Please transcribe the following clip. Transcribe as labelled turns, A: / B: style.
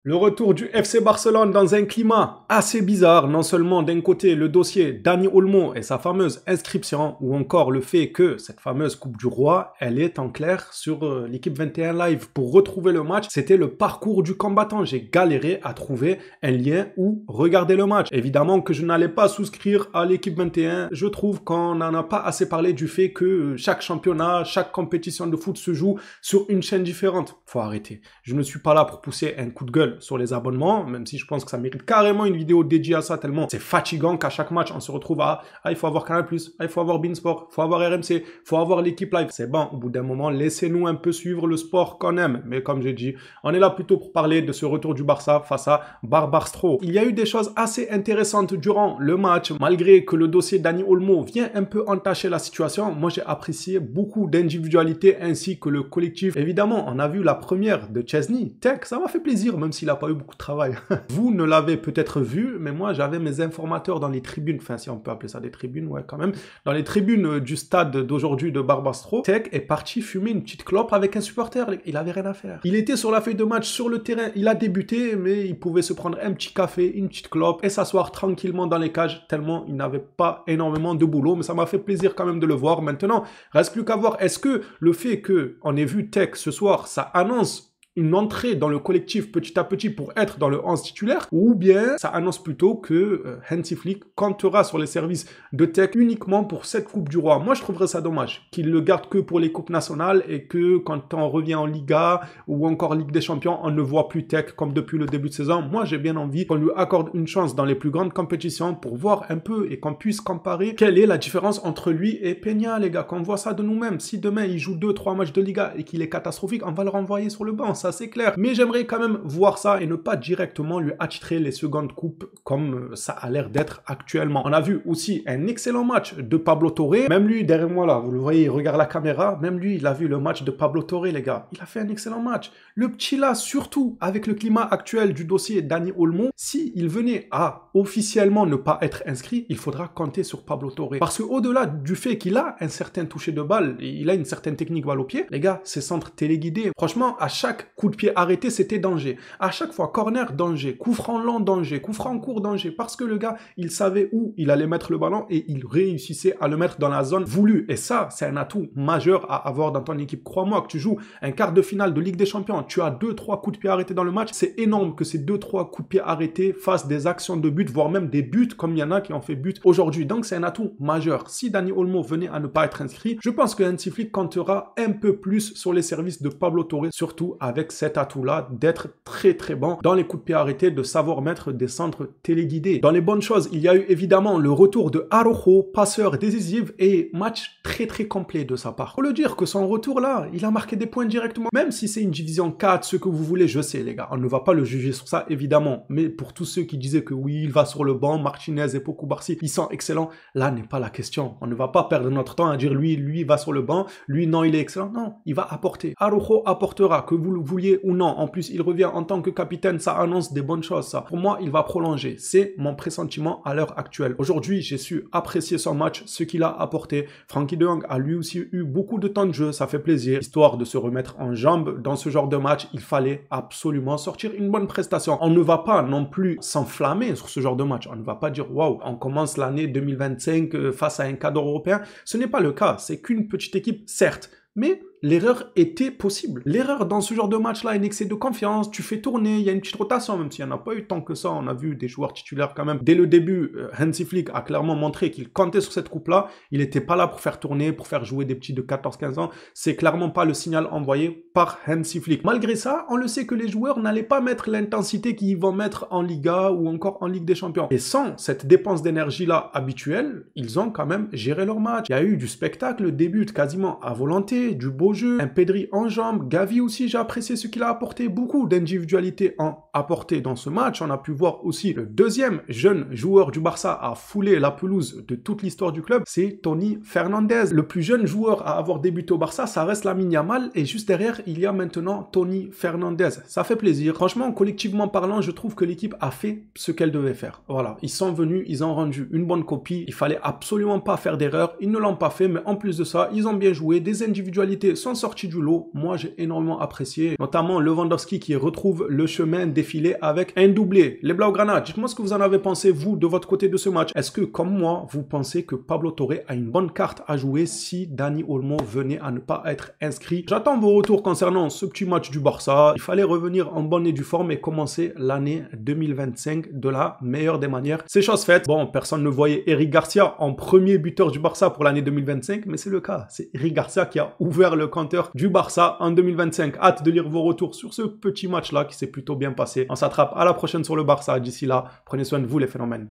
A: Le retour du FC Barcelone dans un climat assez bizarre, non seulement d'un côté le dossier Dani Olmo et sa fameuse inscription, ou encore le fait que cette fameuse Coupe du Roi, elle est en clair sur l'équipe 21 Live. Pour retrouver le match, c'était le parcours du combattant. J'ai galéré à trouver un lien où regarder le match. Évidemment que je n'allais pas souscrire à l'équipe 21. Je trouve qu'on n'en a pas assez parlé du fait que chaque championnat, chaque compétition de foot se joue sur une chaîne différente. Faut arrêter. Je ne suis pas là pour pousser un coup de gueule sur les abonnements, même si je pense que ça mérite carrément une vidéo dédiée à ça, tellement c'est fatigant qu'à chaque match on se retrouve à il faut avoir Canal+, il faut avoir Beansport, il faut avoir RMC, il faut avoir l'équipe live. C'est bon, au bout d'un moment, laissez-nous un peu suivre le sport qu'on aime. Mais comme j'ai dit, on est là plutôt pour parler de ce retour du Barça face à Barbastro. Il y a eu des choses assez intéressantes durant le match, malgré que le dossier Dani Olmo vient un peu entacher la situation. Moi, j'ai apprécié beaucoup d'individualité ainsi que le collectif. Évidemment, on a vu la première de Chesney. Tech, ça m'a fait plaisir, même s'il n'a pas eu beaucoup de travail. Vous ne l'avez peut-être vu, mais moi, j'avais mes informateurs dans les tribunes, enfin, si on peut appeler ça des tribunes, ouais, quand même, dans les tribunes du stade d'aujourd'hui de Barbastro. Tech est parti fumer une petite clope avec un supporter. Il avait rien à faire. Il était sur la feuille de match, sur le terrain. Il a débuté, mais il pouvait se prendre un petit café, une petite clope et s'asseoir tranquillement dans les cages, tellement il n'avait pas énormément de boulot. Mais ça m'a fait plaisir quand même de le voir. Maintenant, reste plus qu'à voir. Est-ce que le fait qu'on ait vu Tech ce soir, ça annonce une entrée dans le collectif petit à petit pour être dans le 11 titulaire, ou bien ça annonce plutôt que Hansi Flick comptera sur les services de Tech uniquement pour cette Coupe du Roi. Moi, je trouverais ça dommage qu'il le garde que pour les coupes nationales et que quand on revient en Liga ou encore Ligue des Champions, on ne voit plus Tech comme depuis le début de saison. Moi, j'ai bien envie qu'on lui accorde une chance dans les plus grandes compétitions pour voir un peu et qu'on puisse comparer quelle est la différence entre lui et Peña, les gars, qu'on voit ça de nous-mêmes. Si demain, il joue 2-3 matchs de Liga et qu'il est catastrophique, on va le renvoyer sur le banc. Ça c'est clair. Mais j'aimerais quand même voir ça et ne pas directement lui attitrer les secondes coupes comme ça a l'air d'être actuellement. On a vu aussi un excellent match de Pablo Torre. Même lui, derrière moi là, vous le voyez, il regarde la caméra. Même lui, il a vu le match de Pablo Torre, les gars. Il a fait un excellent match. Le petit là, surtout avec le climat actuel du dossier Dani Olmo, si il venait à officiellement ne pas être inscrit, il faudra compter sur Pablo Torre. Parce que au-delà du fait qu'il a un certain toucher de balle, il a une certaine technique balle au pied, les gars, ses centres téléguidés, franchement, à chaque coup de pied arrêté, c'était danger. À chaque fois, corner, danger. Coup franc long, danger. Coup franc court, danger. Parce que le gars, il savait où il allait mettre le ballon et il réussissait à le mettre dans la zone voulue. Et ça, c'est un atout majeur à avoir dans ton équipe. Crois-moi que tu joues un quart de finale de Ligue des Champions, tu as 2-3 coups de pied arrêtés dans le match. C'est énorme que ces 2-3 coups de pied arrêtés fassent des actions de but, voire même des buts, comme il y en a qui ont fait but aujourd'hui. Donc, c'est un atout majeur. Si Dani Olmo venait à ne pas être inscrit, je pense que Hansi Flick comptera un peu plus sur les services de Pablo Torre, surtout avec cet atout-là d'être très très bon dans les coups de pied arrêtés, de savoir mettre des centres téléguidés. Dans les bonnes choses, il y a eu évidemment le retour de Araujo, passeur décisif et match très très complet de sa part. Faut le dire que son retour là, il a marqué des points directement. Même si c'est une division 4, ce que vous voulez, je sais les gars, on ne va pas le juger sur ça évidemment. Mais pour tous ceux qui disaient que oui, il va sur le banc, Martinez et Pau Cubarsí, ils sont excellents, là n'est pas la question. On ne va pas perdre notre temps à dire lui va sur le banc, lui non il est excellent. Non, il va apporter. Araujo apportera, que vous le vouliez ou non. En plus, il revient en tant que capitaine, ça annonce des bonnes choses, ça. Pour moi, il va prolonger. C'est mon pressentiment à l'heure actuelle. Aujourd'hui, j'ai su apprécier son match, ce qu'il a apporté. Frenkie de Jong a lui aussi eu beaucoup de temps de jeu, ça fait plaisir. Histoire de se remettre en jambes dans ce genre de match, il fallait absolument sortir une bonne prestation. On ne va pas non plus s'enflammer sur ce genre de match. On ne va pas dire, waouh, on commence l'année 2025 face à un cadre européen. Ce n'est pas le cas. C'est qu'une petite équipe, certes. Mais l'erreur était possible. L'erreur dans ce genre de match-là, un excès de confiance, tu fais tourner, il y a une petite rotation, même s'il n'y en a pas eu tant que ça, on a vu des joueurs titulaires quand même. Dès le début, Hansi Flick a clairement montré qu'il comptait sur cette coupe-là, il n'était pas là pour faire tourner, pour faire jouer des petits de 14-15 ans, c'est clairement pas le signal envoyé par Hansi Flick. Malgré ça, on le sait que les joueurs n'allaient pas mettre l'intensité qu'ils vont mettre en Liga ou encore en Ligue des Champions. Et sans cette dépense d'énergie-là habituelle, ils ont quand même géré leur match. Il y a eu du spectacle, des buts quasiment à volonté, du beau jeu, un Pedri en jambes, Gavi aussi, j'ai apprécié ce qu'il a apporté, beaucoup d'individualité en apporté dans ce match. On a pu voir aussi le deuxième jeune joueur du Barça à fouler la pelouse de toute l'histoire du club, c'est Toni Fernandez. Le plus jeune joueur à avoir débuté au Barça, ça reste Lamine Yamal et juste derrière, il y a maintenant Toni Fernandez. Ça fait plaisir. Franchement, collectivement parlant, je trouve que l'équipe a fait ce qu'elle devait faire. Voilà, ils sont venus, ils ont rendu une bonne copie. Il fallait absolument pas faire d'erreur. Ils ne l'ont pas fait, mais en plus de ça, ils ont bien joué, des individualités sont sortis du lot. Moi, j'ai énormément apprécié, notamment Lewandowski qui retrouve le chemin défilé avec un doublé. Les Blaugrana, dites-moi ce que vous en avez pensé, vous, de votre côté de ce match. Est-ce que, comme moi, vous pensez que Pablo Torre a une bonne carte à jouer si Dani Olmo venait à ne pas être inscrit? J'attends vos retours concernant ce petit match du Barça. Il fallait revenir en bonne et due forme et commencer l'année 2025 de la meilleure des manières. C'est chose faite. Bon, personne ne voyait Eric Garcia en premier buteur du Barça pour l'année 2025, mais c'est le cas. C'est Eric Garcia qui a ouvert le compteur du Barça en 2025. Hâte de lire vos retours sur ce petit match-là qui s'est plutôt bien passé. On s'attrape à la prochaine sur le Barça. D'ici là, prenez soin de vous les phénomènes.